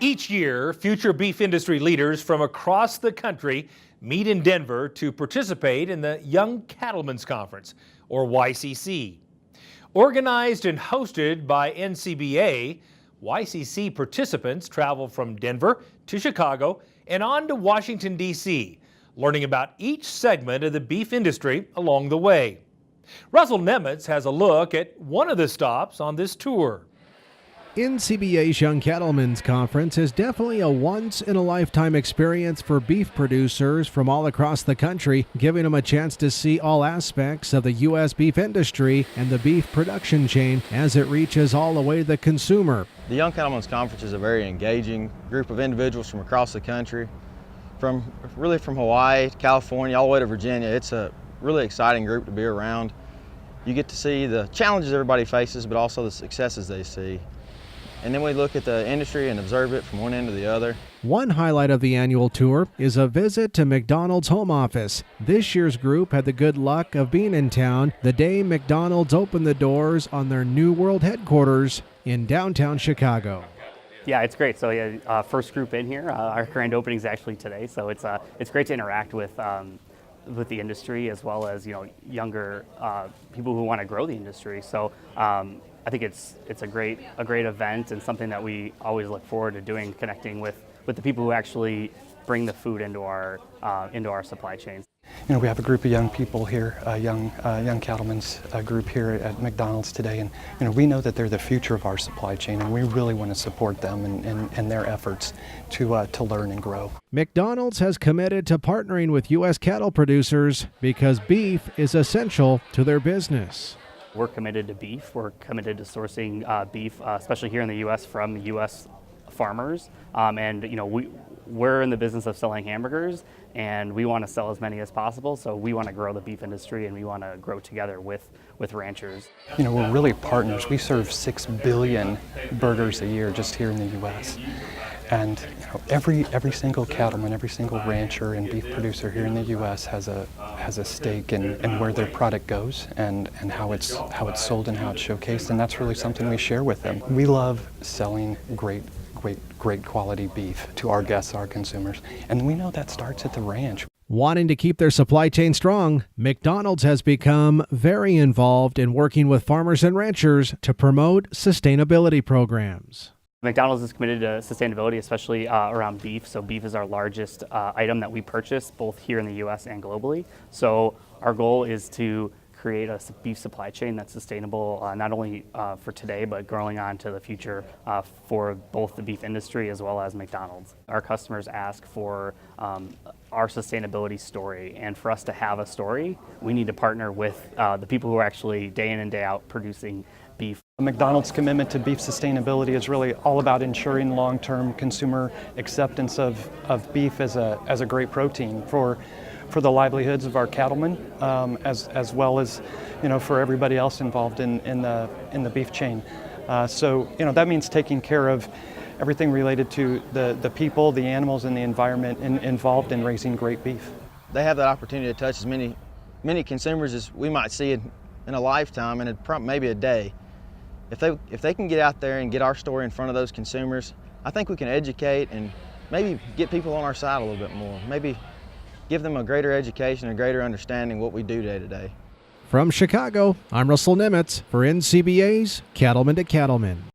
Each year, future beef industry leaders from across the country meet in Denver to participate in the Young Cattlemen's Conference, or YCC. Organized and hosted by NCBA, YCC participants travel from Denver to Chicago and on to Washington, D.C., learning about each segment of the beef industry along the way. Russell Nemitz has a look at one of the stops on this tour. NCBA's Young Cattlemen's Conference is definitely a once-in-a-lifetime experience for beef producers from all across the country, giving them a chance to see all aspects of the U.S. beef industry and the beef production chain as it reaches all the way to the consumer. The Young Cattlemen's Conference is a very engaging group of individuals from across the country, from Hawaii to California, all the way to Virginia. It's a really exciting group to be around. You get to see the challenges everybody faces, but also the successes they see. And then we look at the industry and observe it from one end to the other. One highlight of the annual tour is a visit to McDonald's home office. This year's group had the good luck of being in town the day McDonald's opened the doors on their new world headquarters in downtown Chicago. Yeah, it's great. So yeah, first group in here. Our grand opening is actually today, so it's great to interact with the industry as well as younger people who want to grow the industry. So I think it's a great event and something that we always look forward to doing, connecting with the people who actually bring the food into our supply chains. We have a group of young people here, young cattlemen's group here at McDonald's today, and we know that they're the future of our supply chain, and we really want to support them and their efforts to learn and grow. McDonald's has committed to partnering with U.S. cattle producers because beef is essential to their business. We're committed to beef. We're committed to sourcing beef, especially here in the U.S. from U.S. farmers, and we're in the business of selling hamburgers, and we want to sell as many as possible, so we want to grow the beef industry and we want to grow together with ranchers. We're really partners. We serve 6 billion burgers a year just here in the U.S. And every single cattleman, every single rancher and beef producer here in the U.S. has a stake in where their product goes and how it's sold and how it's showcased, and that's really something we share with them. We love selling great quality beef to our guests, our consumers, and we know that starts at the ranch. Wanting to keep their supply chain strong, McDonald's has become very involved in working with farmers and ranchers to promote sustainability programs. McDonald's is committed to sustainability, especially around beef. So beef is our largest item that we purchase, both here in the U.S. and globally. So our goal is to create a beef supply chain that's sustainable, not only for today, but growing on to the future for both the beef industry as well as McDonald's. Our customers ask for our sustainability story, and for us to have a story, we need to partner with the people who are actually day in and day out producing beef. McDonald's commitment to beef sustainability is really all about ensuring long-term consumer acceptance of beef as a great protein for the livelihoods of our cattlemen, as well as for everybody else involved in the beef chain. So that means taking care of everything related to the people, the animals, and the environment involved in raising great beef. They have that opportunity to touch as many consumers as we might see in a lifetime, and maybe a day. If they can get out there and get our story in front of those consumers, I think we can educate and maybe get people on our side a little bit more. Maybe give them a greater education, a greater understanding of what we do day to day. From Chicago, I'm Russell Nemitz for NCBA's Cattlemen to Cattlemen.